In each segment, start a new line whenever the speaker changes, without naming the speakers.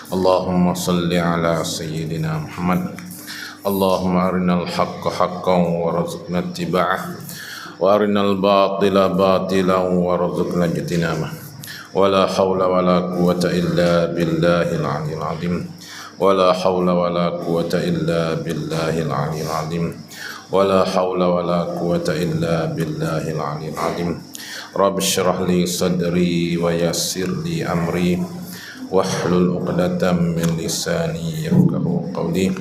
اللهم صل على سيدنا محمد. اللهم أرنا الحق حقا وارزقنا اتباعه وأرنا الباطل باطلا وارزقنا اجتنابه ولا حول ولا قوة إلا بالله العلي العظيم ولا حول ولا قوة إلا بالله العلي العظيم ولا حول ولا قوة إلا بالله العلي العظيم رب اشرح لي صدري ويسر لي أمري واحلل عقدة من لساني يفقهوا قولي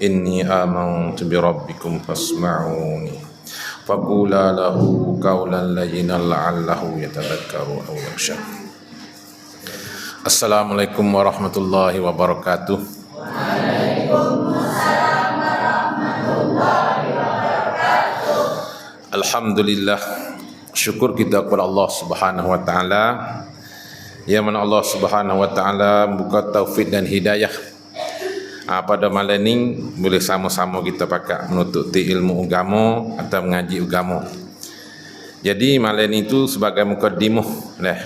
إني آمنت بربكم فاسمعوني فقولا له قولا لينا لعله يتذكر أو يخشى. Assalamualaikum warahmatullahi wabarakatuh.
Waalaikumsalam warahmatullahi wabarakatuh.
Alhamdulillah, syukur kita kepada Allah Subhanahu wa taala. Ya mana Allah Subhanahu wa taala buka taufik dan hidayah. Pada malam ini boleh sama-sama kita pakai menuntut ilmu agama atau mengaji agama. Jadi malam itu sebagai mukadimah lah.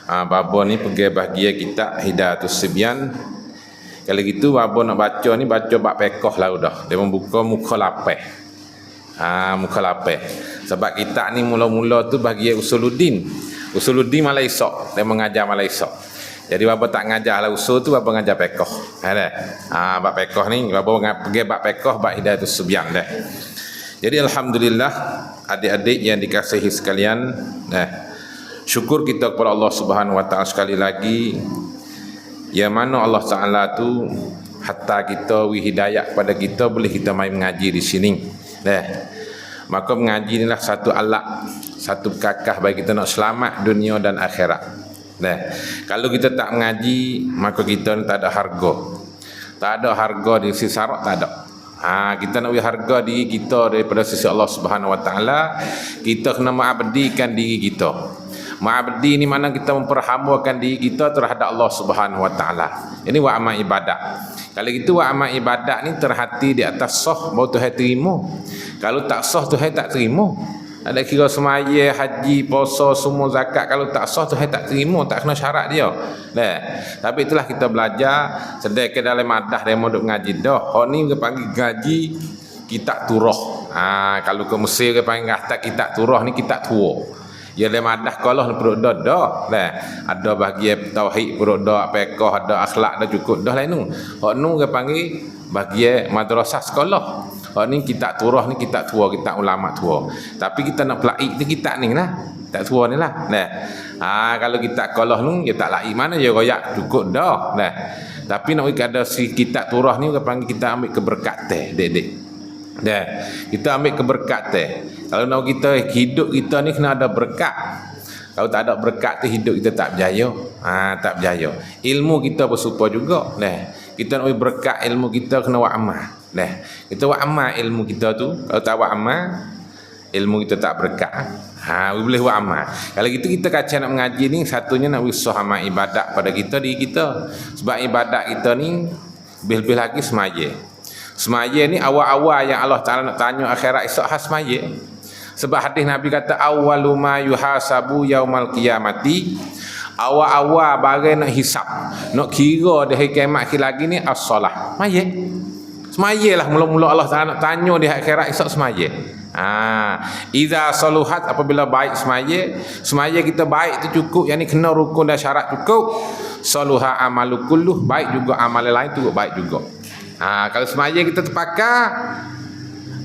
Babo ni pergi bahagia kita Hidayatus Sibyan. Kalau gitu babo nak baca ni baca bab pekoh lah dah. Dia membuka muka lapeh. Muka lapeh. Sebab kita ni mula-mula tu bahagia Usuluddin. Usuluddin Malaysia. Dia mengajar Malaysia. Jadi babo tak ngajar lah usul tu, babo ngajar pekoh. Bab pekoh ni babo pergi bab pekoh bab Hidayatus Sibyan dah. Jadi alhamdulillah adik-adik yang dikasihi sekalian, syukur kita kepada Allah Subhanahu wa taala sekali lagi, yang mana Allah Taala tu hatta kita hidayah kepada kita boleh kita main mengaji di sini. Maka mengaji inilah satu alat, satu kakah bagi kita nak selamat dunia dan akhirat. Kalau kita tak mengaji, maka kita ni tak ada harga. Tak ada harga di sisi syarak, tak ada. Kita nak beri harga diri kita daripada sisi Allah Subhanahu wa taala, kita kena mengabdikan diri kita. Ma'abdi ni mana kita memperhambakan diri kita terhadap Allah Subhanahu wa taala. Ini wa amal ibadat. Kalau gitu wa amal ibadat ni terhati di atas sah baru Tuhan terima. Kalau tak sah Tuhan tak terima. Ada kira semaya, haji, puasa, semua zakat, kalau tak sah Tuhan tak terima, tak kena syarat dia. Tapi itulah kita belajar sedekah dalam madah dia mau duk ngaji dah. Hak ni dia panggil ngaji kitab turah. Kalau ke Mesir dia panggil kata kitab turah ni kitab tua. Ya le madah kalah perut dah. Ada bahagian tauhid perut dah, pekoh ada akhlak dah cukup dah lain nu. Hak nu dia panggil bahagian madrasah sekolah. Hak ni kitab turah ni kitab tua, kitab ulama tua. Tapi kita nak pelai tu kitab ni lah. Kitab tua ni lah. Kalau kitab kalah nu dia tak lai mana dia royak cukup dah. Tapi nak ada si kitab turah ni dia panggil kita ambil keberkatan dek-dek. Kita ambil keberkatan. Kalau nak kita hidup kita ni kena ada berkat. Kalau tak ada berkat tu hidup kita tak berjaya. Tak berjaya. Ilmu kita bersupa juga. Kita nak berkat ilmu kita kena buat amal. Kita buat amal ilmu kita tu. Kalau tak buat amal, ilmu kita tak berkat. Boleh buat amal. Kalau gitu kita kaca nak mengaji ni, satunya nak wisah amal ibadat pada kita diri kita. Sebab ibadat kita ni lebih-lebih lagi semaya. Semaya ni awal-awal yang Allah Ta'ala nak tanya akhirat esok khas semaya. Sebab hadis Nabi kata awwalu ma yuhasabu yaumal qiyamati, awal-awal barang nak hisap, nak kira di hari kiamat lagi ni as-solah. Semaya. Semaya lah mula-mula Allah Ta'ala nak tanya di akhirat esok semaya. Iza saluhat, apabila baik semaya, semaya kita baik tu cukup, yang ni kena rukun dan syarat cukup. Saluha amalu kulluh, baik juga amal lain tu baik juga. Kalau semaya kita terpakar,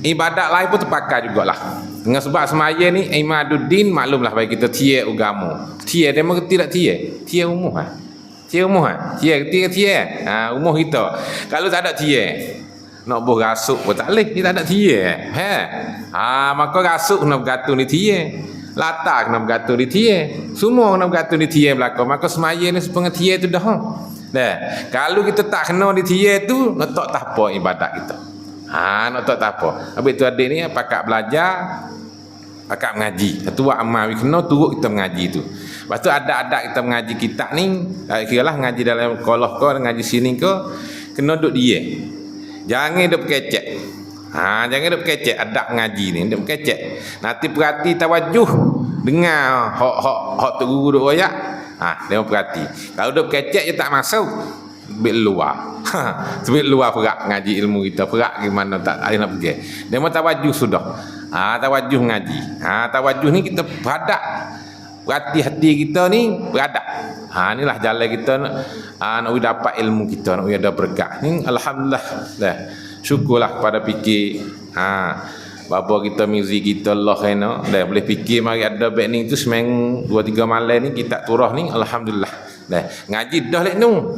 ibadat lain pun terpakar jugalah. Dengan sebab semaya ni imaduddin, maklumlah bagi kita tiada agama. Tiada dia mengerti tak tiada? Tiada umuh Tiada umuh tiada umuh kita. Kalau tak ada tiada, nak buh rasuk pun tak boleh, dia tak ada tiada. Maka rasuk kena bergantung di tiada. Latar kena bergantung di tiada. Semua kena bergantung di tiada belakang. Maka semaya ni sepengat tiada tu dah. Kalau kita tak kena di tiada tu, nak tak apa ibadat kita. Nak tak apa. Habis tu adik ni pakak belajar, pakak mengaji. Satu buat amal kena turut kita mengaji tu. Lepas tu ada kita mengaji kitab ni, kiralah ngaji dalam kolah ke, ngaji sini ke, kena duduk dia. Jangan duduk kecek. Jangan duduk kecek adab mengaji ni, duduk kecek. Nanti perhati tawajuh dengar hak tu guru duk royak. Dia perhati. Kalau duduk kecek dia tak masuk. Tebik luar. Tebik luar perak ngaji ilmu kita. Perak gimana tak ada nak pergi. Dia mau tawajuh sudah. Tawajuh ngaji. Tawajuh ni kita beradak. Berhati hati kita ni beradak. Inilah jalan kita nak dapat ilmu kita, nak ada berkah. Ni alhamdulillah dah. Syukurlah kepada fikir. Bapa kita muzik kita Allah kena dah boleh fikir mari ada baik ni tu seminggu 2-3 malam ni kita turah ni alhamdulillah. Dah ngaji dah lek nu.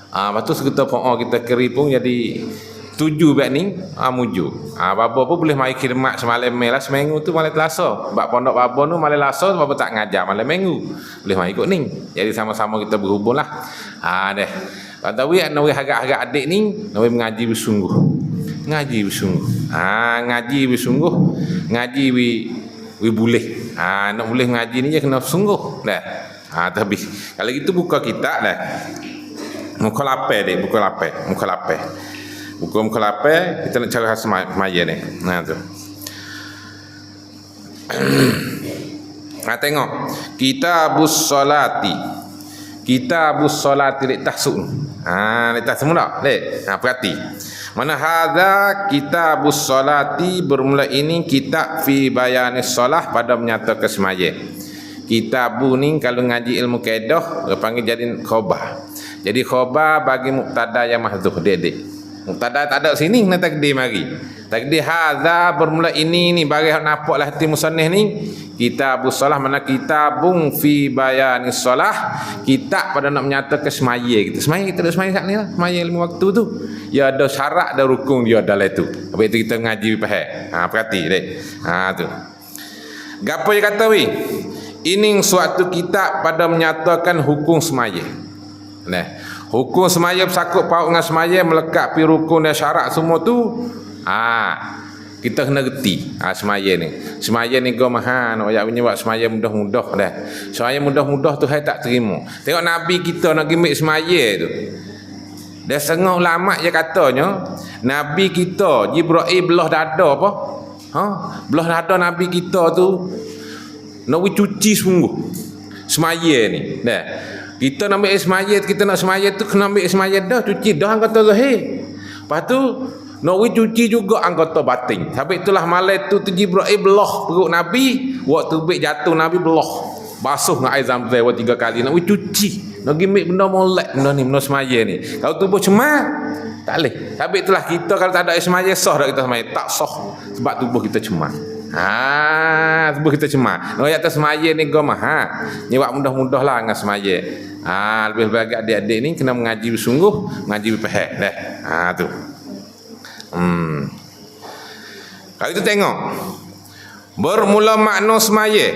Lepas tu kita kita keri pun jadi 7 baik ni muju. Bapa pun boleh mari khidmat semalam lah seminggu tu malam Selasa. Sebab pondok bapa tu malam Selasa bapa tak ngajar malam Minggu. Boleh mari ikut ni. Jadi sama-sama kita berhubunglah. Dah. Tapi nak harap-harap adik ni nak mengaji bersungguh. Ngaji bersungguh. Ngaji bersungguh. Ngaji we boleh. Nak boleh ngaji ni je kena sungguh dah. Tapi kalau gitu buka kitab dah. Muka lapar dek, muka lapar. Muka lapar kita nak cara semaya ni. Tu. Tengok. Kitabus solati. Kitabus solati lek tahsun. Lek tahsun dak? Lek. Perhati. Mana hadza kitabus solati bermula ini kitab fi bayanis solah pada menyatakan semaya. Kitabu ni kalau ngaji ilmu kaidah dia panggil jadi khabar. Jadi khabar bagi mubtada yang mahdzuf dek. Mubtada tak ada sini kena takdir mari. Takdir hadza bermula ini ni bagi nampaklah hati musannif ni kitabus solah mana kitabung fi bayanis solah kitab pada nak menyatakan semaya kita. Semaya kita ada semaya kat ni lah. Semaya ilmu waktu tu. Ya ada syarat dan rukun dia dalam tu. Habis itu kita ngaji faham. Perhati dek. Tu. Gapo dia kata wi? Ini suatu kitab pada menyatakan hukum semaya. Hukum semaya bersangkut paut dengan semaya melekat pi rukun dan syarat semua tu. Kita kena reti semaya ni. Semaya ni go maha nak ayat punya buat semaya mudah-mudah dah. Semaya mudah-mudah tu hai tak terima. Tengok nabi kita nak gimik semaya tu. Dia setengah ulama je katanya nabi kita Jibril belah dada apa? Belah dada nabi kita tu nak cuci sungguh semaya ni. Dah. Kita nak ambil semaya, kita nak semaya tu kena ambil semaya dah cuci dah anggota zahir. Lepas tu nak cuci juga anggota batin. Sebab itulah malam tu Jibril belah perut nabi, waktu bik jatuh nabi belah. Basuh dengan air Zam-Zam 3 kali nak cuci. Nak gimik benda molek benda ni, benda semaya ni. Kalau tubuh cemar tak boleh. Sebab itulah kita kalau tak ada air semaya sah dah kita semaya. Tak sah sebab tubuh kita cemar. Tubuh kita cemar. Nak ayat semaya ni gomah. Nyewak mudah-mudah lah dengan semaya. Lebih baik adik-adik ni kena mengaji bersungguh, mengaji berpahak dah. Tu. Kalau itu tengok. Bermula makna semaya.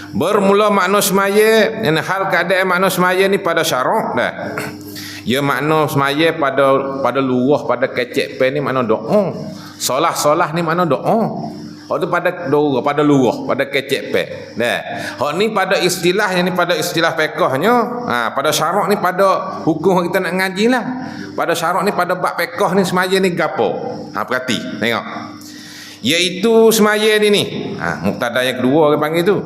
Bermula makna semaya, yang hal keadaan makna semaya ni pada syarak dah. Ya makna semaya pada luah, pada kecek pen ni makna doa. Solah-solah ni makna doa. Hak tu pada doa, pada luah, pada kecek pen. Dah. Hak ni pada istilah, yang ni pada istilah fiqhnya, pada syarak ni pada hukum kita nak ngaji lah. Pada syarak ni pada bab fiqh ni semaya ni gapo? Perhati, tengok. Iaitu semaya ni. Mubtada yang kedua orang panggil tu.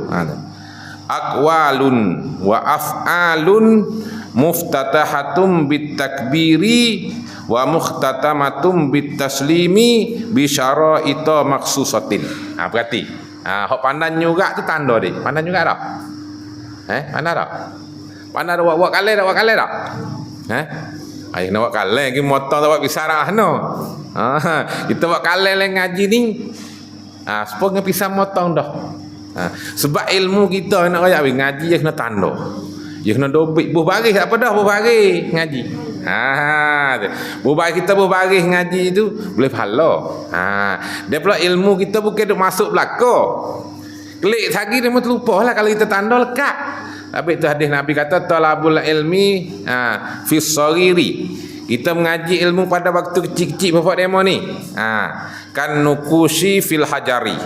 Aqwalun wa af'alun muftatahatum bitakbiri wa mukhtatamatum bitaslimi bi syara'ita maksusatin. Berarti hak pandan juga tu tanda dia. Pandan juga tak? Pandan tak? Pandan dak buat kalai tak? Ai nak buat kalai lagi motor tak buat pisarah no. Kita buat kalai lah ngaji ni. Sepuluh dengan pisah motong dah. Sebab ilmu kita nak kaya ngaji je kena tanda. Dia kena dobik buh baris apa dah buh baris ngaji. Buh baris kita buh baris ngaji tu boleh pahala. Dia pula ilmu kita bukan duk masuk belaka. Klik lagi dia mesti lupa lah kalau kita tanda lekat. Tapi itu hadis Nabi kata talabul ilmi fi sariri. Kita mengaji ilmu pada waktu kecil-kecil bapak demo ni. Kan nukushi fil hajari.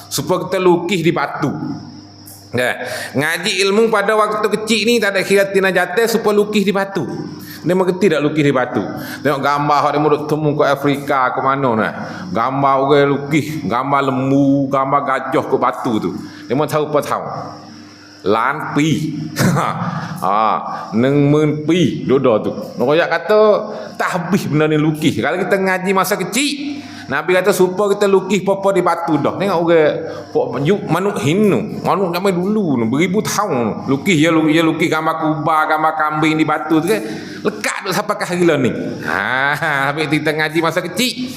Supaya kita lukis di batu. Ngaji ilmu pada waktu kecil ni tak ada kira tina jatuh supaya lukis di batu. Dia mengerti tak lukis di batu. Tengok gambar hak dia muduk temu ke Afrika ke mana nah. Gambar orang lukis, gambar lembu, gambar gajah ke batu tu. Dia mau tahu apa tahu. Lan pi. 10,000 pi dodo tu. Royak kata tak habis benda ni lukis. Kalau kita ngaji masa kecil, Nabi kata supaya kita lukis apa di batu dah. Tengok orang manuk Hindu, manuk zaman dulu beribu tahun lukis lukis gambar kuba, gambar kambing di batu tu kan. Lekat tu sampai ke hari lah ni. Habis kita ngaji masa kecil.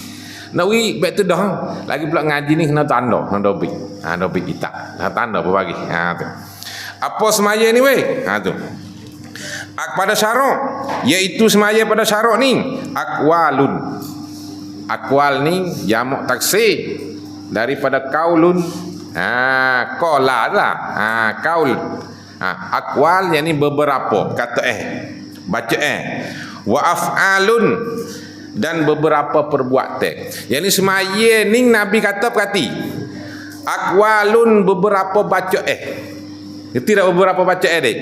Nak baik tu dah. Lagi pula ngaji ni kena tanda, kena dobik. Dobik kita. Tanda apa bagi. Tu. Apa semaya ni weh? Tu. Pada syarak, iaitu semaya pada syarak ni aqwalun. Aqwal ni jamak taksir daripada qaulun. Qala lah. Qaul. Aqwal yang ni beberapa kata baca wa af'alun dan beberapa perbuatan. Yang ni semaya ni Nabi kata perhati. Aqwalun beberapa baca tidak beberapa baca dek.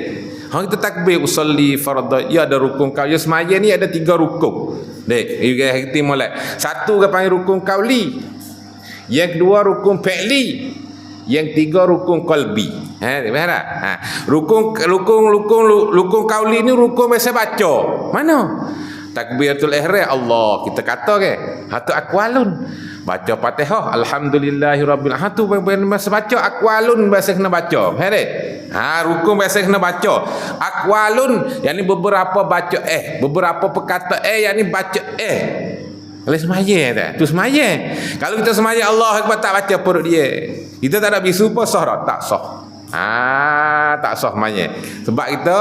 Kita takbir usolli fardhu. Ya ada rukun kau. Ya semaya ni ada 3 rukun. Dek, kita mulai. Satu kita panggil rukun qauli. Yang kedua rukun fi'li. Yang tiga rukun qalbi. Faham tak? Rukun qauli ni rukun biasa baca. Mana? Takbiratul ihram Allah kita kata ke? Hatu aqwalun. Baca Fatihah alhamdulillahirabbil alamin. Tu biasa baca aqwalun biasa kena baca. Faham tak? Rukun biasa kena baca. Aqwalun yang ni beberapa baca beberapa perkataan yang ni baca Kalau semaya tak? Tu semaya. Kalau kita semaya Allah Akbar tak baca perut dia. Kita tak ada bisu pun sah tak? Tak sah. Tak sah semaya. Sebab kita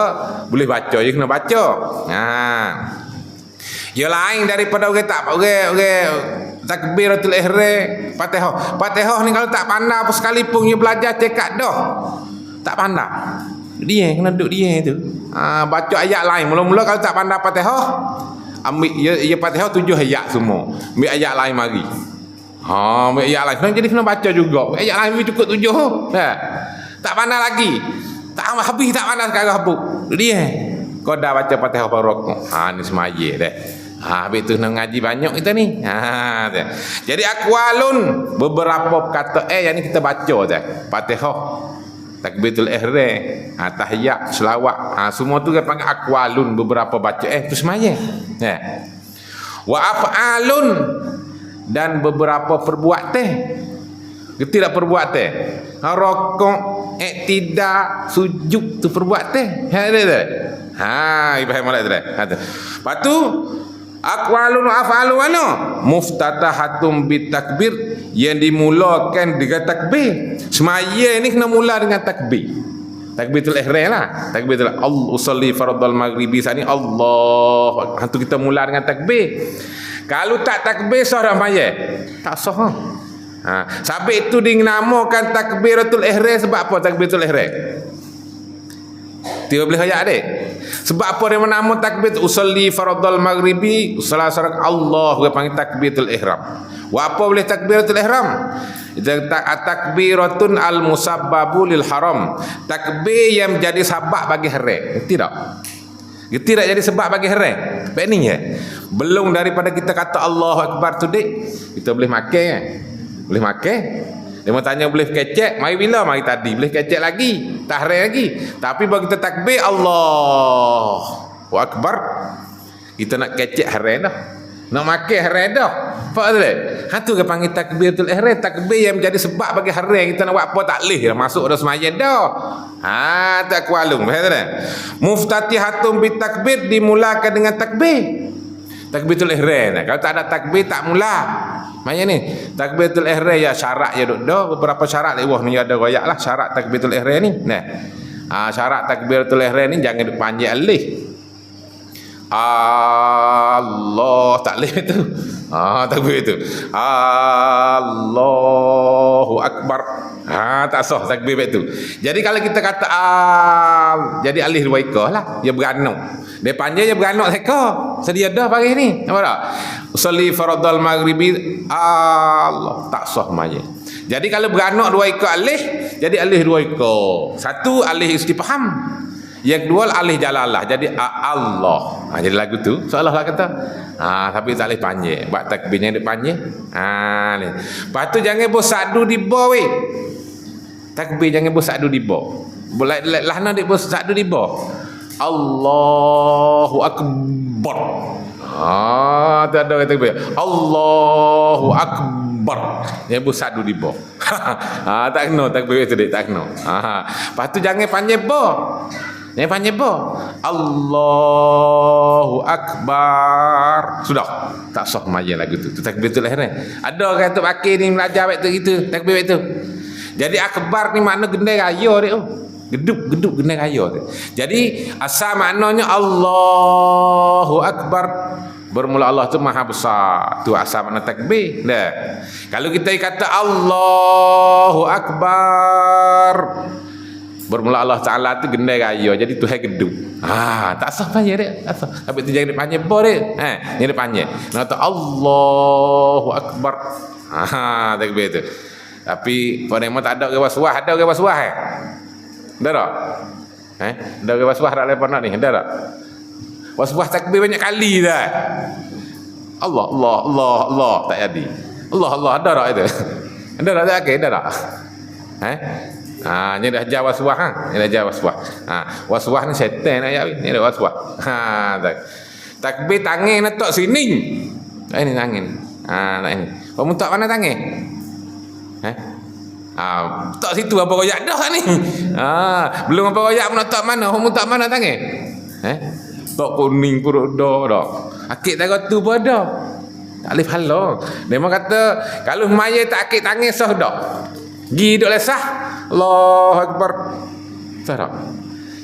boleh baca je kena baca. Yang lain daripada orang takbiratul ihram, Fatihah ni kalau tak pandai apa sekalipun dia belajar cekak dah. Tak pandai. Dia kena duduk dia tu. Baca ayat lain. Mula-mula kalau tak pandai Fatihah, ambil ya Fatihah 7 ayat semua. Ambil ayat lain mari. Ambil ayat lain. Jadi kena baca juga. Ayat lain cukup 7. Tak pandai lagi. Tak habis tak pandai sekarang habuk. Dia. Kau dah baca Fatihah baru. Ni semaya dah. Habis tu nak ngaji banyak kita ni. Jadi aqwalun beberapa kata yang ni kita baca dah. Fatihah, takbiratul ihram, tahiyat, selawat, semua tu kita panggil aqwalun beberapa baca tu semaya. Wa af'alun dan beberapa perbuatan. Tidak perbuatan. Rokok, tidak, sujud tu perbuatan. Ibrahim mulai tu dah. Lepas tu aqwalun wa af'alun mana? Muftatahatum bitakbir yang dimulakan dengan takbir. Semaya ni kena mula dengan takbir. Takbiratul ihram lah. Takbiratul usolli fardhal maghribi sani Allah. Hantu kita mula dengan takbir. Kalau tak takbir sah dah semaya? Tak sah. Sebab itu dinamakan takbiratul ihram sebab apa takbiratul ihram? Tiba boleh ayat dek. Sebab apa dia menama takbir usolli fardhal maghribi salat Allah dia panggil takbiratul ihram. Wa apa boleh takbiratul ihram? Takbiratun al musabbabu lil haram. Takbir yang menjadi sebab bagi haram. Tidak. Dia tidak jadi sebab bagi haram. Baik ni ya. Belum daripada kita kata Allahu Akbar tu dek, kita boleh makan. Boleh makan. Dia mau tanya boleh kecek, mari bila? Mari tadi. Boleh kecek lagi, tak haram lagi. Tapi bagi kita takbir Allahu Akbar, kita nak kecek haram dah. Nak makan haram dah. Faham tak? Tu dia panggil takbiratul ihram, takbir yang menjadi sebab bagi haram. Kita nak buat apa tak leh dah, masuk dah sembahyang dah. Tak kualung. Faham tak? Muftatihatum bitakbir dimulakan dengan takbir. Takbiratul ihram. Kalau tak ada takbir tak mula. Macam ni takbiratul ihram ya syarat ya duk dah beberapa syarat wah ni ada royak lah syarat takbiratul ihram ni. Syarat takbiratul ihram ni jangan duk panjang alih. Allah tak leh tu. Takbir itu. Allahu Akbar. Tak sah takbir itu. Jadi kalau kita kata jadi alih dua ekor lah. Dia beranok. Dia panjang dia beranok ekor. Sedia dah pagi ni. Nampak tak? Usolli fardhal maghribi Allah tak sah maya. Jadi kalau beranok dua ekor alih, jadi alih dua ekor. Satu alih istifham. Yang kedua alih jalalah. Jadi Allah. Jadi lagu tu seolah-olah kata tapi tak boleh panjang. Buat takbirnya dia panjang. Ni. Lepas tu jangan bersadu di bawah weh. Takbir jangan bersadu di bawah. Boleh lahna dik satu di bawah. Allahu akbar. Tu ada kata takbir. Allahu akbar. Yang bersatu di bawah. Tak kena takbir itu dik, tak kena. Lepas tu jangan panjang bah. Jangan panjang bah. Allahu akbar. Sudah. Tak sah maya lagu tu. Tu takbir tu lahir. Ada kata pakai ni belajar baik tu gitu, takbir baik tu. Jadi akbar ni makna gendai raya dik. Geduk gendai raya tu. Jadi asal maknanya Allahu akbar. Bermula Allah tu maha besar. Tu asal makna takbir. Dah. Kalau kita kata Allahu akbar, bermula Allah Taala tu gendai raya. Jadi Tuhan geduk. Tak sah panjang dik. Tak sah. Tapi tu jangan panjang bah dik. Ni dia panjang. Nak kata Allahu akbar. Takbir tu. Tapi pada memang tak ada ke waswah, ada ke waswah Ada tak? Ada ke waswah tak lepas nak ni? Ada tak? Waswah takbir banyak kali dah. Allah tak jadi. Allah ada tak itu? Ada tak? Okey, ada tak? Ni dah jawab waswah Ni dah jawab waswah. Waswah ni syaitan nak jadi. Ni dah waswah. Takbir tangan letak sini. Ini tangan. Tak ini. Kamu tak mana tangan? Tak situ apa royak dah ni. Belum apa royak pun tak mana. Kamu tak mana tangan? Tak kuning pun dah. Akik tak tu pun ada. Tak boleh pahala. Dia kata kalau maya tak akik tangan sah dah. Gi duk lesah. Allahu akbar. Sah tak?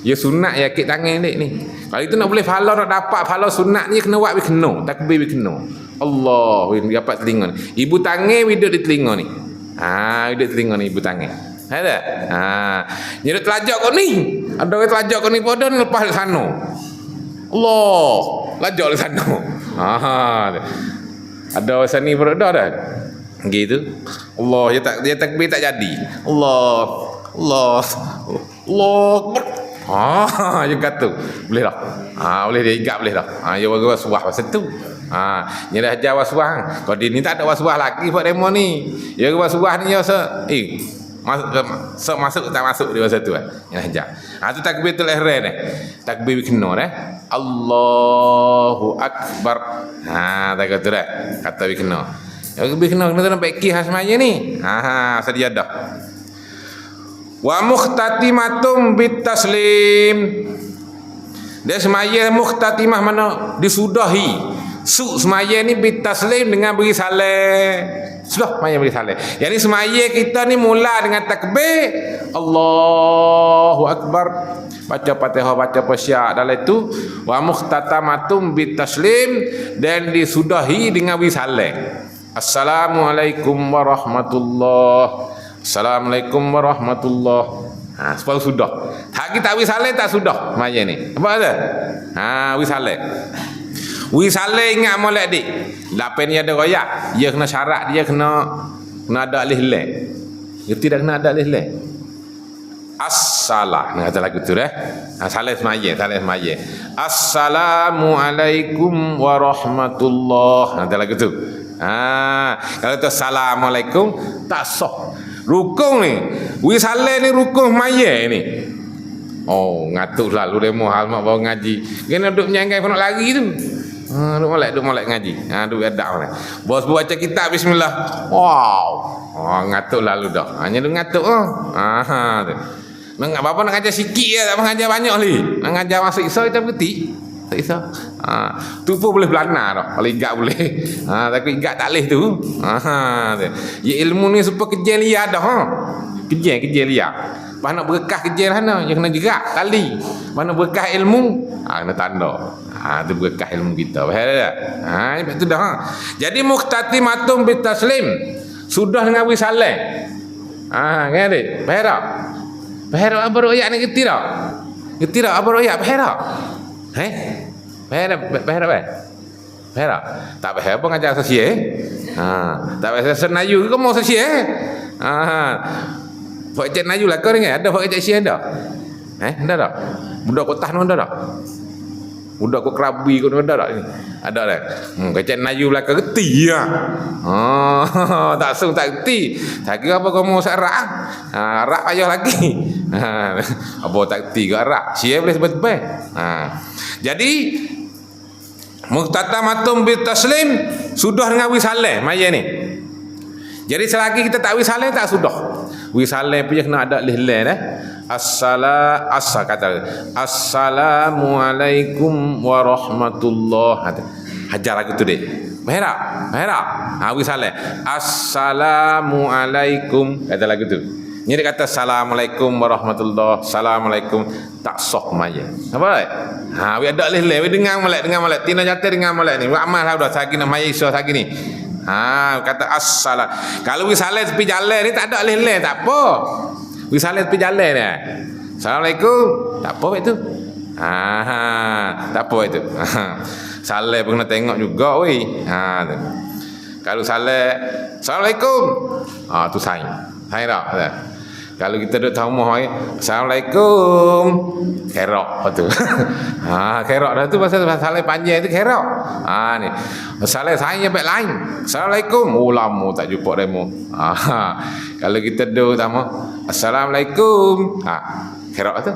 Ya sunat ya akik tangan ni. Kalau itu nak boleh pahala, nak dapat pahala sunat ni kena buat kena. Takbir kena. Allah dapat telinga ni. Ibu tangan duduk di telinga ni. Duduk telinga ni ibu tangan. Ada? Ni duduk telajak kau ni. Ada orang telajak kau ni pada ni lepas di sana. Allah, lajak di sana. Ada orang sana pun dah. Gitu. Allah dia takbir tak jadi. Allah. Dia kata boleh dah. Boleh dia ingat boleh dah. Dia bagi waswah pasal tu. Ni dah ajar waswah. Kalau dia ni tak ada waswah lagi buat demo ni. Dia waswah ni masuk tak masuk dia masa tu Ni dah ajar. Tu takbir tu ihram ni. Takbir kena Allahu akbar. Tak kata dah. Kata kena. Takbir kena nak baiki hasmanya ni. Sedia dah. Wa mukhtatimatum bitaslim. Dia semaya mukhtatimah mana disudahi. Semaya ni bitaslim dengan beri salam. Sudah semaya beri salam. Jadi semaya kita ni mula dengan takbir Allahu akbar. Baca Fatihah, baca Pasya dalam itu wa mukhtatamatum bitaslim dan disudahi dengan beri salam. Assalamualaikum warahmatullahi. Assalamualaikum warahmatullahi. Sebab sudah. Tak kita wisale tak sudah maya ni. Apa ada? Wisale. Wisale ingat molek dik. Lapan ni ada royak. Dia kena syarat, dia kena ada alih leh. Dia tidak kena ada alih leh. As-salah. Kata lagu tu salah semaya. Assalamualaikum warahmatullahi. Kata lagu tu. Kalau tu assalamualaikum tak sah. Rukun ni. Wisale ni rukun maya ni. Ngatuk lalu demo hal mak bawa ngaji. Kena duduk menyangkai pun nak lari tu. Duduk molek ngaji. Duduk adab ni. Bos baca kitab bismillah. Wow. Ngatuk lalu dah. Hanya duduk ngatuk tu. Apa nak ngajar sikit je, tak mengajar banyak ni. Nak ngajar masuk Isa kita berhenti. Tak Isa. Tu pun boleh belana dah. Kalau igat boleh. Tapi igat tak boleh tu. Ya ilmu ni supaya kerja liar dah. Kerja liar. Mana berkah kerja sana, yang kena gerak tali. Mana berkah ilmu, kena tanda. Tu berkah ilmu kita. Faham tak? Itu dah. Jadi muhtatimatum bitaslim. Sudah dengan wisalam. Kan adik? Faham tak? Faham tak apa royak ni kerti tak? Kerti tak apa royak? Faham tak? Faham tak? Tak faham apa ngajar sosial. Tak faham senayu ke mau sosial? Fak cek Melayu lah kau dengar ada fak cek Sia ada. Ada tak? Budak kota nu ada tak? Budak kau kerabi kau ada tak ni? Ada tak? Kecek Melayu belakang reti lah. Tak sung tak reti. Tak kira apa kau mau serak. Rak payah lagi. Apa tak reti ke rak? Sia boleh sebut-sebut. Jadi muhtatamatun bi taslim sudah dengan wisaleh maya ni. Jadi selagi kita tak wisaleh tak sudah. Wisaleh punya kena ada lihleh dah. Assalamualaikum warahmatullahi. Hajar lagu tu deh. Merah. Wisaleh. Assalamualaikum kata lagu tu. Ni dia kata assalamualaikum warahmatullahi. Assalamualaikum tak sah maya. Apa? We ada lihleh, we dengar molek. Tina jatuh dengar molek ni. Amal dah sagi nak maya isu sagi ni. Kata assalam. Kalau wisaleh tepi jalan ni tak ada lihleh, tak apa. Wisaleh tepi jalan ni. Assalamualaikum. Tak apa itu. Tak apa itu. Saleh pun kena tengok juga weh. Kalau saleh assalamualaikum. Tu saing. Saing tak? Kalau kita duduk tahu rumah assalamualaikum. Kerok tu. Kerok dah tu pasal saleh panjang tu kerok. Ni. Saleh saya baik lain. Assalamualaikum. Lama tak jumpa demo. Kalau kita duduk tahu assalamualaikum. Kerok tu.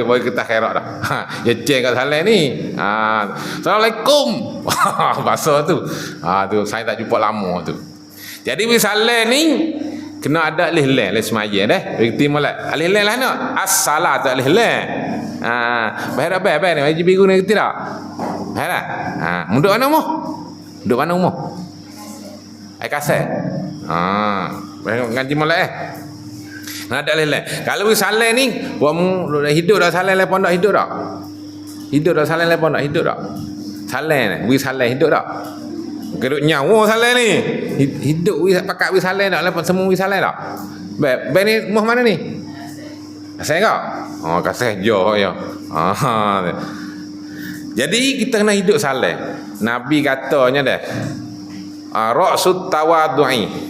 Boy kita kerok dah. Ya cek kat saleh ni. Assalamualaikum. Bahasa tu. Tu saya tak jumpa lama tu. Jadi saleh ni kena ada lihleh semaya dah. Berarti molek. Lihleh lah nak. As-salat tak lihleh. Bahaya ni wajib biru ni kerti tak? Bahaya. Duduk mana umur? Duduk mana umur? Ai kasih. Ngaji molek Nak ada lihleh. Kalau saleh ni, kamu hidup dah saleh lepon tak hidup tak? Hidup dah saleh lepon tak hidup tak? Saleh ni, saleh hidup tak? Keduk nyawa saleh ni. Hidup pakat saleh nak lepas semua saleh tak? Baik ni rumah mana ni? Kasih kau? Kasih jo ya. Jadi kita kena hidup saleh. Nabi katanya dah. Ra'sut tawadhu'i.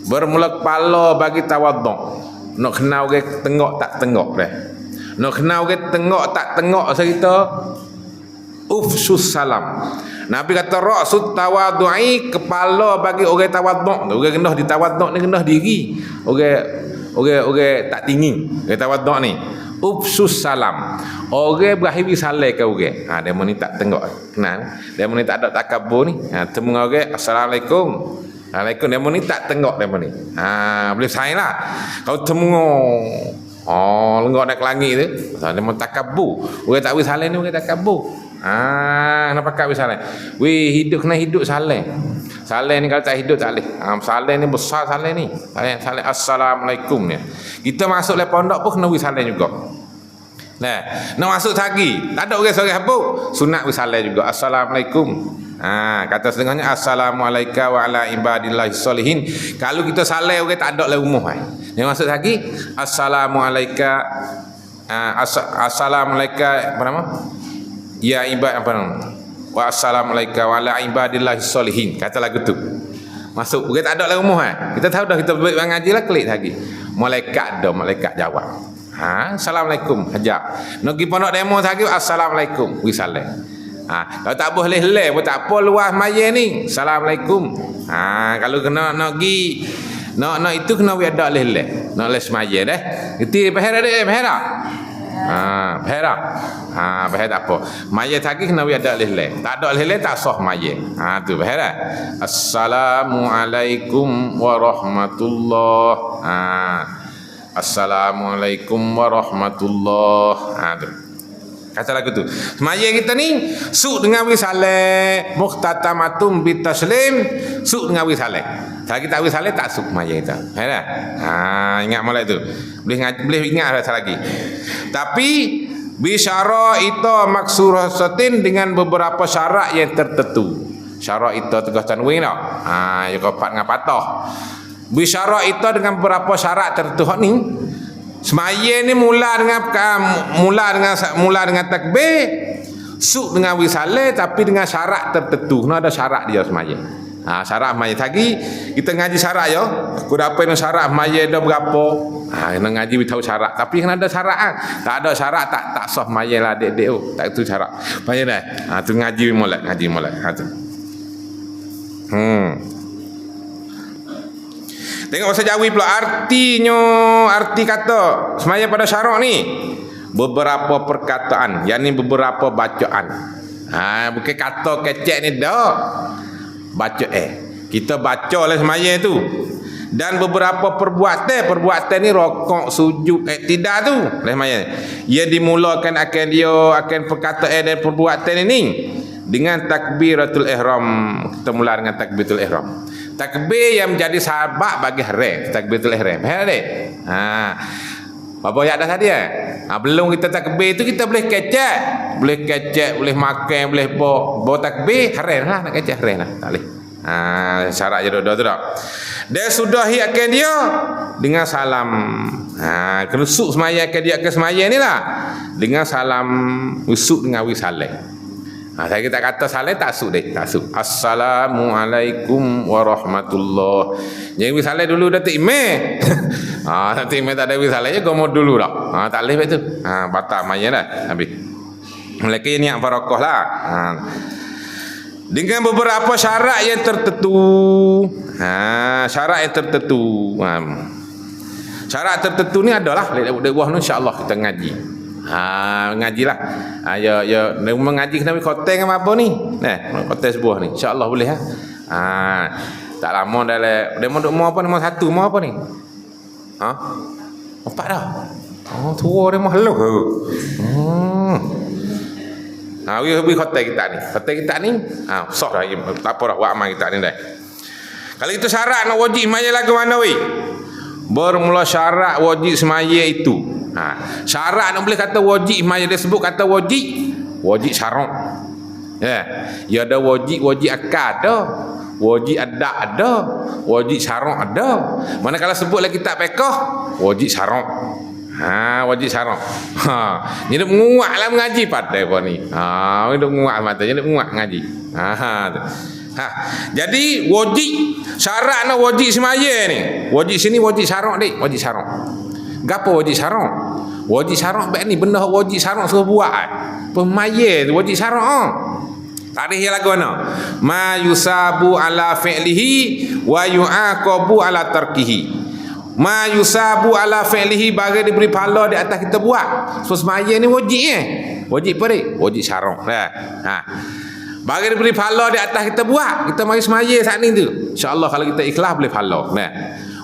Bermula kepala bagi tawadhu'. Nak kenal ke tengok tak tengok dah. Nak kenal ke tengok tak tengok cerita ufsus salam. Nabi kata ra'sut tawadhu'i, kepala bagi orang tawadhu'. Orang rendah di tawadhu' ni rendah diri. Orang tak tinggi. Orang tawadhu' ni ufsus salam. Orang berakhir saleh ke orang. Dia ni tak tengok. Kenal. Dia ni tak ada takabur ni. Temu orang assalamualaikum. Waalaikum. Dia ni tak tengok dia ni. Boleh saing lah. Kau temu lenggok naik langit tu. Dia mau takabur. Orang tak boleh saleh ni orang takabur. Kenapa kau saleh? Kena hidup saleh. Saleh ni kalau tak hidup tak boleh. Saleh ni besar saleh ni. Saleh assalamualaikum ni. Kita masuk le pondok pun kena saleh juga. Nak masuk lagi. Tak ada orang sore habuk. Sunat saleh juga assalamualaikum. Kata setengahnya assalamualaikum wa ala ibadillahi sholihin. Kalau kita saleh orang tak ada le umur. Dia masuk lagi assalamualaikum. Assalamualaikum apa nama? Ya ibad apa nama? Wa assalamualaikum wa ala ibadillahi sholihin. Kata lagu tu. Masuk. Kita tak ada lah rumah Kita tahu dah kita ngaji lah klik lagi. Malaikat jawab. Assalamualaikum. Hajar. Nak pergi pondok demo lagi assalamualaikum. Wisaleh. Kalau tak boleh leh pun tak apa luas maya ni. Assalamualaikum. Kalau kena nak pergi nak itu kena ada leh. Nak les maya dah. Itu bahaya bahaya tak apa. Maya lagi kena ada leh. Tak ada leh tak sah maya. Tu bahaya. Assalamualaikum warahmatullahi. Assalamualaikum warahmatullahi. Tu. Kata lagu tu. Semaya kita ni suk dengan wisaleh, muhtatamatun bitaslim, suk dengan wisaleh. Kalau kita wisaleh tak suk maya kita. Kan? Ingat molek tu. Boleh ingat rasa lagi. Tapi bisyara itu maksuratin dengan beberapa syarat yang tertentu. Syarat itu tegas tanwin tak? Ya kapat dengan patah. Bisyara itu dengan beberapa syarat tertentu ni. Semaya ni mula dengan takbir, suk dengan wisaleh tapi dengan syarat tertentu. Ada syarat dia semaya. Syarat mayat lagi kita ngaji syarat ya. Aku dapat no syarat mayat dah berapa. Kena ngaji tahu syarat. Tapi kan ada syarat kan. Tak ada syarat tak sah mayat lah dek-dek tu. Tak itu syarat. Mayat dah. Tu ngaji molek. Tu. Tengok bahasa Jawi pula arti kata semaya pada syarak ni beberapa perkataan, yakni beberapa bacaan. Bukan kata kecek ni dah. Baca kita baca oleh semaya tu. Dan beberapa perbuatan ni rokok, sujud, tidak tu oleh semaya. Ia dimulakan akan perkataan dan perbuatan ini dengan takbiratul ihram. Kita mula dengan takbiratul ihram. Takbir yang menjadi sahabat bagi haram, takbiratul ihram. Apa yang ada tadi belum kita takbir tu kita boleh kecek, boleh makan, boleh bawa takbir haram lah, nak kecek haram lah, tak boleh. Syarat je dah tu dah. Dia sudahi akan dia dengan salam. Kena usuk semaya akan dia ke semaya ni lah dengan salam, usuk dengan wisalah. Saya kita kata salam tak suk dek, tak suk. Assalamualaikum warahmatullahi. Jadi wisalah dulu dah tikmeh. Tikmeh tak ada wisalah je gomo dulu dah. Tak boleh betul. Batal maya dah habis. Mereka niat barakah lah. Dengan beberapa syarat yang tertentu. Syarat yang tertentu. Syarat tertentu ni adalah dek buah ni insya-Allah kita ngaji. Ngajilah. Ya mengaji kena khoteng apa ni? Khoteng sebuah ni. Insya-Allah boleh tak lama dah demo apa ni? Mau satu mau apa ni? Empat dah. Tua dia mah halus ke? We khoteng kita ni. Khoteng kita ni sah dah. Tak apa dah buat amal kita ni dah. Kalau itu syarat nak wajib semaya lagu mana weh? Bermula syarat wajib semaya itu. Syarat nak boleh kata wajib semaya, dia sebut kata wajib syarak. Ya ada wajib akad ada, wajib adat ada, wajib syarak ada. Manakala sebut lagi kitab fiqh wajib syarak. Wajib syarak. Ni dia menguatlah mengaji pada apa ni. Ni dia menguat mata, dia menguat ngaji. Jadi wajib syarat nak wajib semaya ni. Wajib sini wajib syarak dek, wajib syarak. Gapo wajib syarak? Wajib syarak baik ni benda wajib syarak suruh buat. Pemaya tu wajib syarak. Tarikh yang lagu mana? Ma yusabu ala fi'lihi wa yu'aqabu ala tarkihi. Ma yusabu ala fi'lihi bagi diberi pahala di atas kita buat. So semaya ni wajib wajib apa dia? Wajib syarak. Bagi diberi pahala di atas kita buat, kita mari semaya saat ni tu. Insya-Allah kalau kita ikhlas boleh pahala.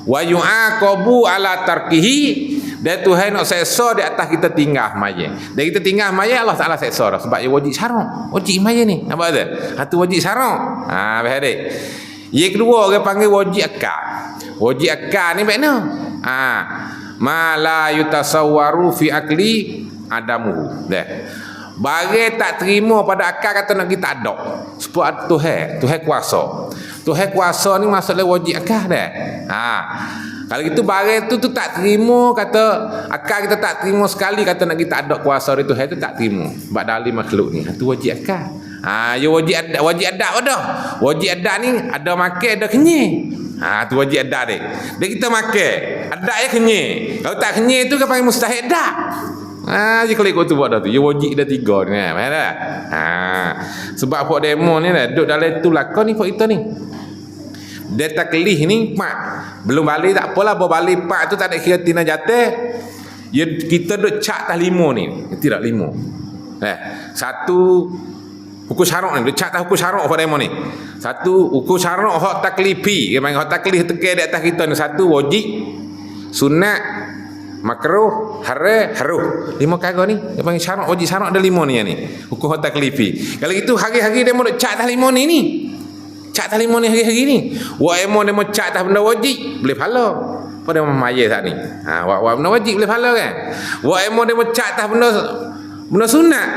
Wa yu'aqabu ala tarkihi, dan Tuhan nak seksa di atas kita tinggal maya. Dan kita tinggal maya Allah Taala seksa dah sebab dia wajib syarak. Wajib maya ni. Nampak tak? Satu wajib syarak. Baik adik. Yang kedua orang panggil wajib akad. Wajib akad ni makna ma la yutasawwaru fi akli adamuhu. Bagi tak terima pada akal kata nak kita ada. Sebab Tuhan kuasa. Tuhan kuasa ni maksudnya wajib akal dah. Kalau gitu barang tu tak terima, kata akal kita tak terima sekali kata nak kita ada kuasa dari Tuhan tu tak terima. Sebab dalil makhluk ni. Tu wajib akal. Ya wajib adat dah. Wajib adat ni ada makan ada kenyang. Tu wajib adat dia. Dia kita makan, adat ya kenyang. Kalau tak kenyang tu kan panggil mustahil adat. Dia kalau ikut tu buat dah tu. Ya wajib dah tiga ni. Faham tak? Sebab buat demo ni dah duduk dalam tu lakon ni buat kita ni. Dia taklih ni mak. Belum balik tak apalah, bawa balik pak tu tak ada kira tina jatuh. Ya kita duk cak tak lima ni. Tidak lima. Satu hukum syarak ni, duk cak tak hukum syarak pada demo ni. Satu hukum syarak hak taklifi. Dia panggil hak taklih tekan di atas kita ni. Satu wajib, sunat, makruh, haruh. Lima kagak ni. Dia panggil syarak, wajib syarak ada lima ni. Hukum hak taklifi. Kalau gitu hari-hari dia mau duk cak tak lima ni. Cak tak lima ni hari-hari ni. Wa emo dia mau cak tak benda wajib, boleh pahala. Pada maya saat ni. Wa benda wajib boleh pahala kan. Wa emo dia mau cak tak benda sunat.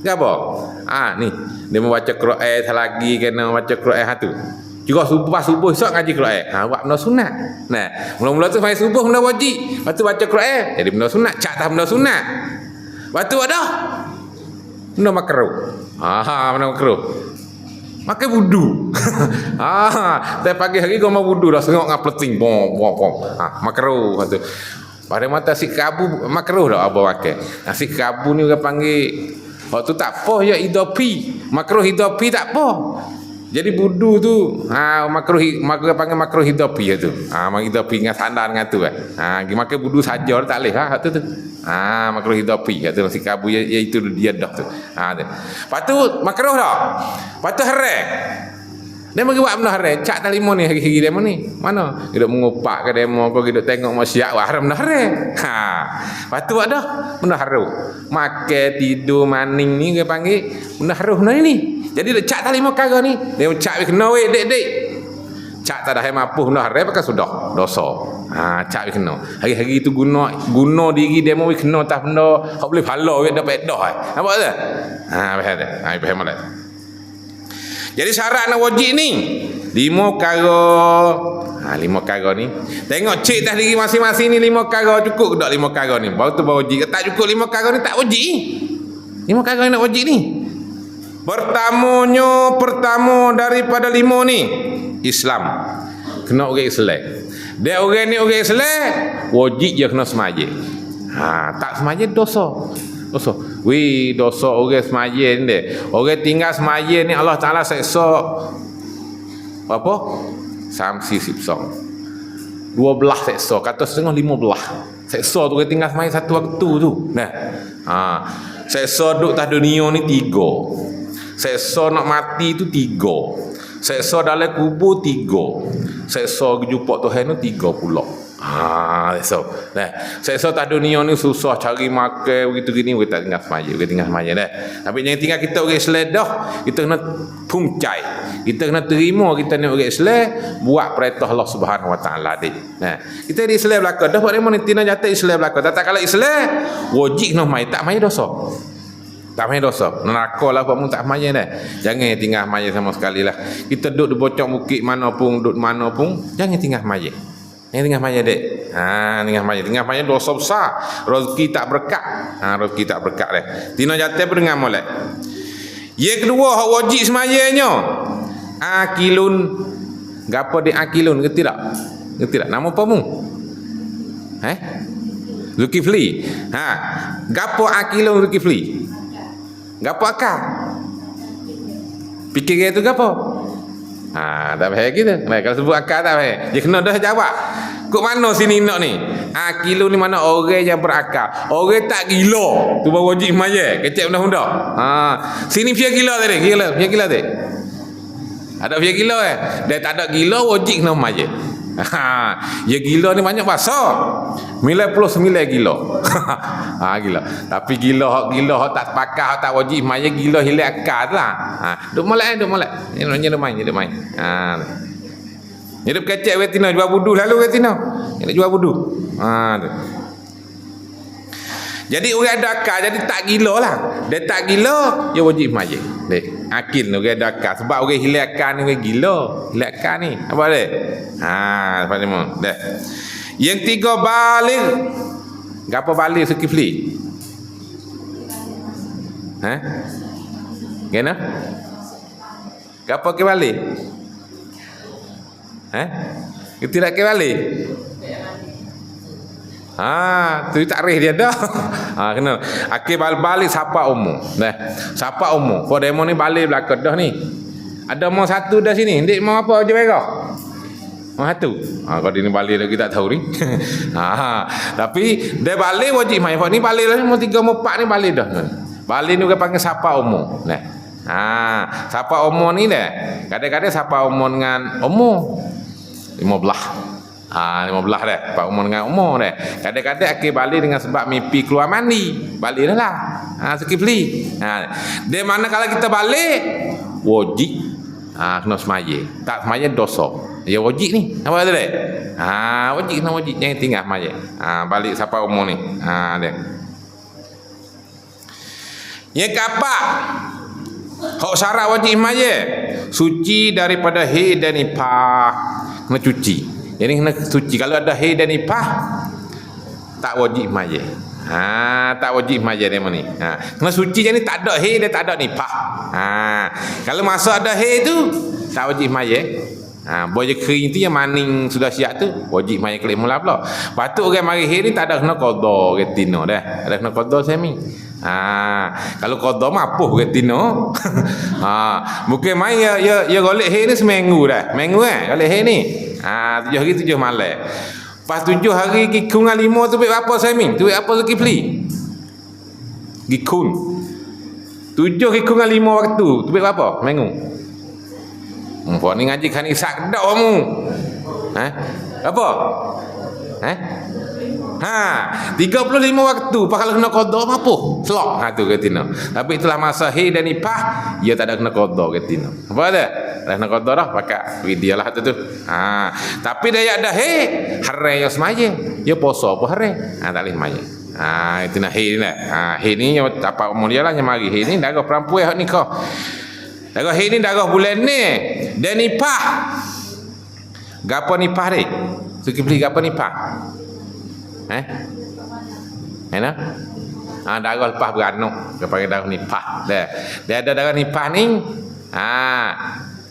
Apa? Ni dia mau baca Quran lagi kena baca Quran tu. Juga subuh esok ngaji Quran. Buat benda sunat. Mula-mula tu mai subuh benda wajib. Lepas tu baca Quran, jadi benda sunat, cak tak benda sunat. Lepas tu ada benda makruh. Benda makruh. Makan wudu. Tapi pagi hari kau mau wudu dah sengok ngap leting. Bom. Makruh tu. Pada mata si kabu makruh dah apa makan. Nasi kabu ni orang panggil waktu tak apa ya idopi. Makruh idopi tak apa. Jadi wudu tu makruh panggil makruh hidopi tu. Hidopi dengan sandar dengan tu makan wudu saja tak leh tu. Makruh hidopi tu nasi kabu ya itu dia dah tu. Lepas tu makruh dah. Lepas tu haram. Dia bagi buat benda haram. Cak talimo ni hari-hari demo ni. Mana? Hidup mengupak ke demo kau hidup tengok masyarakat haram dah haram. Lepas tu buat dah benda haram. Makan tidur maning ni dia panggil benda haram benda ni. Jadi cak talimo kagak ni. Dia cak kena weh dek. Cak tak dah mampu benda haram pakai sudah dosa. Cak kena. Hari-hari tu guna diri demo kena tak benda hak boleh pahala we dapat dah. Nampak tak? Faham tak? Jadi syarat nak wajib ni 5 perkara. 5 perkara ni. Tengok cek dah diri masing-masing ni 5 perkara cukup ke tak 5 perkara ni? Baru tu baru wajib. Tak cukup 5 perkara ni tak wajib. 5 perkara ni nak wajib ni. Pertama daripada 5 ni Islam. Kena orang Islam. Dia orang ni orang Islam wajib je kena semaya. Tak semaya dosa. Dosa orang semaya ni dia. Orang tinggal semaya ni Allah Ta'ala seksa apa? Samsi sipsong 12 seksa. Kata setengah 15 seksa tu orang tinggal semaya satu waktu tu. Seksa duduk atas dunia ni 3. Seksa nak mati tu 3. Seksa dalam kubur 3. Seksa jumpa Tuhan tu 3 pula. Seksa atas dunia ni susah cari makan begitu gini kita tinggal semaya dah. Tapi jangan tinggal kita orang Islam dah. Kita kena puncai. Kita kena terima kita ni orang Islam buat perintah Allah Subhanahu Wa Taala dik. Kita di Islam belaka dah buat demo ni tina jatuh Islam belaka. Tak kalau Islam wajib kena mai tak mai dosa. Tak main dosa. Neraka lah buat tak maya dah. Jangan tinggal maya sama sekali lah. Kita duduk di bocok bukit mana pun, duduk mana pun, jangan tinggal maya. Jangan tinggal maya dek. Tinggal maya dosa besar. Rezeki tak berkat. Rezeki tak berkat dah. Tina jatuh pun dengar molek. Yang kedua hak wajib semayanya. Akilun. Gapo dia akilun ke tidak? Ngerti tak? Nama apa mu? Zulkifli. Gapo akilun Zulkifli? Gapo akal? Fikir itu gapo? Tak faham kita. Kalau sebut akal tak faham. Dia kena dah jawab. Kok mana sini nak ni? Akilun ni mana orang yang berakal. Orang tak gila. Tu baru wajib semaya. Kecek undang-undang. Sini fiar gila tadi. Fiar gila tadi. Ada fiar gila Dia tak ada gila wajib kena semaya. Ya gila ni banyak bahasa. 99 gila. Gila. Tapi gila hak tak sepakat, hak tak wajib semaya, gila hilang akal lah. Duk molek. Ini duk main. Hidup kecek wetina jual budu lalu wetina. Nak jual budu. Jadi orang ada akal, jadi tak gila lah. Dia tak gila, dia wajib semaya. Dek, akil orang ada akal. Sebab orang hilang akal ni orang gila. Hilang akal ni. Apa dia? Lepas ni mau. Dah. Yang 3 balik. Gapo balik Zulkifli? Kena? Gapo ke balik? Itu tak ke balik? Tu takrih dia dah. Kena. Akil balik siapa umur. Siapa umur. Kau demo ni balik belakang dah ni. Ada mau satu dah sini. Ndik mau apa je mereka? Mau satu. Kau ni balik lagi tak tahu ni. Tapi dia balik wajib mai. Ni balik lah mau 3 mau 4 ni balik dah. Balik ni orang panggil siapa umur. Siapa umur ni dah. Kadang-kadang siapa umur dengan umur 15. 15 dah. Pak umur dengan umur dah. Kadang-kadang akhir balik dengan sebab mimpi keluar mandi. Balik dah lah. Zulkifli. Dia mana kalau kita balik wajib kena semaya. Tak semaya dosa. Ya wajib ni. Apa kata dia? Wajib kena wajib. Jangan tinggal semaya. Balik siapa umur ni. Dia. Yang keempat. Hak syarat wajib semaya. Suci daripada haid dan nifas. Kena cuci. Jadi kena suci. Kalau ada haid dan nifas tak wajib semaya. Tak wajib maya dia ni. Kena suci je ni tak ada he dia tak ada nipah. Kalau masa ada he tu tak wajib maya. Boy kering tu yang maning sudah siap tu wajib maya kelik mula pula. Patut orang mari he ni tak ada kena qada retina dah. Ada kena qada semi. Kalau qada mah apuh retina. Bukan mai ya golek he ni seminggu dah. Minggu golek he ni. 7 hari 7 malam. Pas 7 hari gikun 5 tu duit apa semi? Duit apa Zulkifli? Gikun. 7 gikun 5 waktu, duit apa? Minggu. Puan ni ngaji kan isak dak kamu. Apa? 35 waktu kalau kena qada apa? Selok tu ketina. Tapi itulah masa haid dan nipah, dia tak ada kena qada ketina. Apa ada? Dah kena qada dah pakai video lah tu. Tapi dia ada haid, hari yo semaya. Dia puasa apa hari? Tak boleh semaya. Itu nak haid ni. Haid ni apa mulia lah yang mari. Haid ni darah perempuan hak nikah. Darah haid ni darah bulan ni. Dan nipah. Gapo nipah ni? Zulkifli gapo nipah? Enak? Darah lepas beranak. Dia panggil darah nipah. Dia ada darah nipah ni.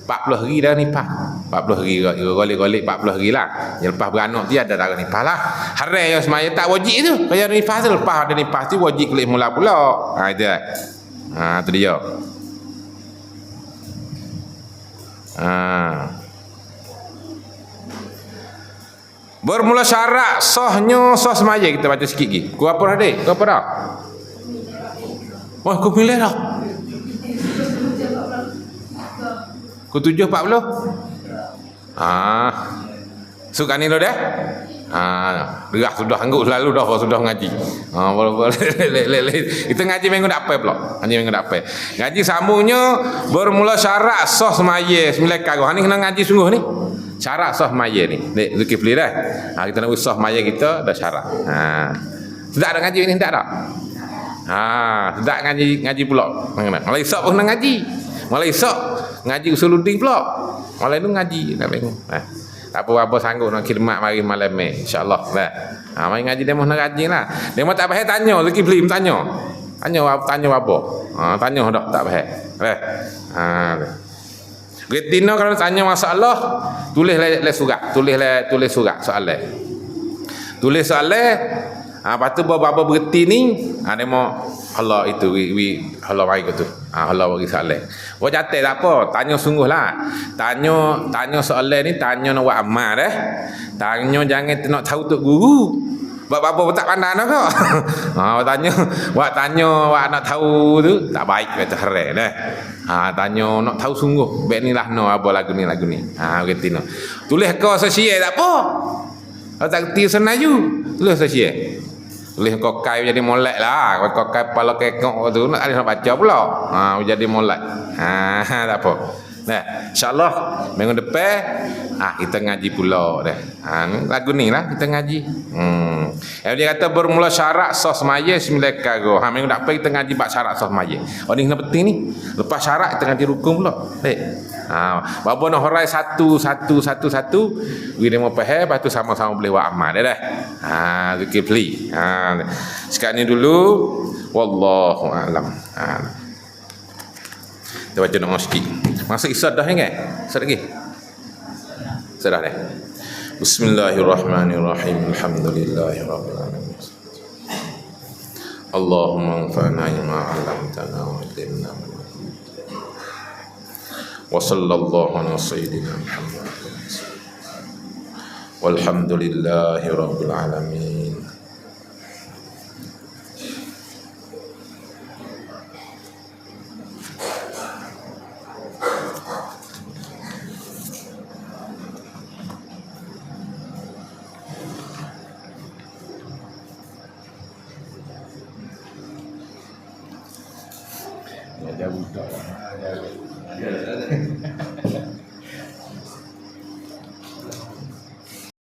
40 hari darah nipah. 40 hari golek-golek 40 hari lah. Yang lepas beranak dia ada darah nipah lah. Hari yang semaya tak wajib tu. Kalau nipah tu lepas ada nipah tu wajib kelik mula pula. Itu lah. Tu dia. Bermula syarat sahnya sah semaya kita baca sikit lagi. Ku apa dah dek? Ku apa dah? Wah, ku pilih dah. Ku 7.40. Suka ni dah dah? Derah sudah angguk selalu dah sudah ngaji. Kita ngaji minggu dak apa pula? Ngaji minggu dak apa? Ngaji sambungnya bermula syarat sah semaya 9 kali. Ni kena ngaji sungguh ni. Syarat sah maya ni. Dek Zulkifli dah. Kita nak usah maya kita dah syarat. Tidak ada ngaji ni tak ada. Tidak ngaji pula. Malah esok pun nak ngaji. Malah esok ngaji usuluddin pula. Malah tu ngaji nak tengok. Tak apa sanggup nak khidmat mari malam ni insya-Allah dah. Mari ngaji demo nak ngaji lah. Demo tak faham tanya Zulkifli tanya. Tanya apa? Tanya dah tak faham. Retina kalau tanya masalah tulis surat, tulis surat soalan. Tulis soalan, lepas tu bapa berhenti ni, dia mau Allah itu Allah bagi tu. Allah bagi soalan. Buat catat tak apa, tanya sungguhlah. Tanya soalan ni tanya nak buat amal dah. Tanya jangan nak tahu tok guru. Bapa pun tak pandai nak kau. Tanya nak tahu tu tak baik kata harai dah. Tanya nak tahu sungguh. Baik ni lah no apa lagu ni. Begitu no. Tulis kau sesia tak apa. Kalau tak kerti senaju, tulis sesia. Tulis kau kai jadi molek lah. Kau kai kepala kekok tu nak baca pula. Jadi molek. Tak apa. Nah, insya-Allah minggu depan kita ngaji pula dah. Lagu ni lah kita ngaji. Dia kata bermula syarat sah semaya 9 kali. Minggu depan kita ngaji bab syarat sah semaya. Ni kena penting ni. Lepas syarat kita ngaji rukun pula. Baik. Bapa nak horai satu. Bila mau faham lepas tu sama-sama boleh buat amal dah. Zulkifli. Sekarang ni dulu wallahu a'lam. Kita baca nama sikit. Masuk isad dah ni kan? Isad lagi? Isad dah dah. Bismillahirrahmanirrahim. Alhamdulillahirabbil alamin. Allahumma anfa'na bima 'allamtana wa 'allimna. Wa sallallahu ala sayyidina Muhammad. Walhamdulillahirabbil alamin. Jauh tak.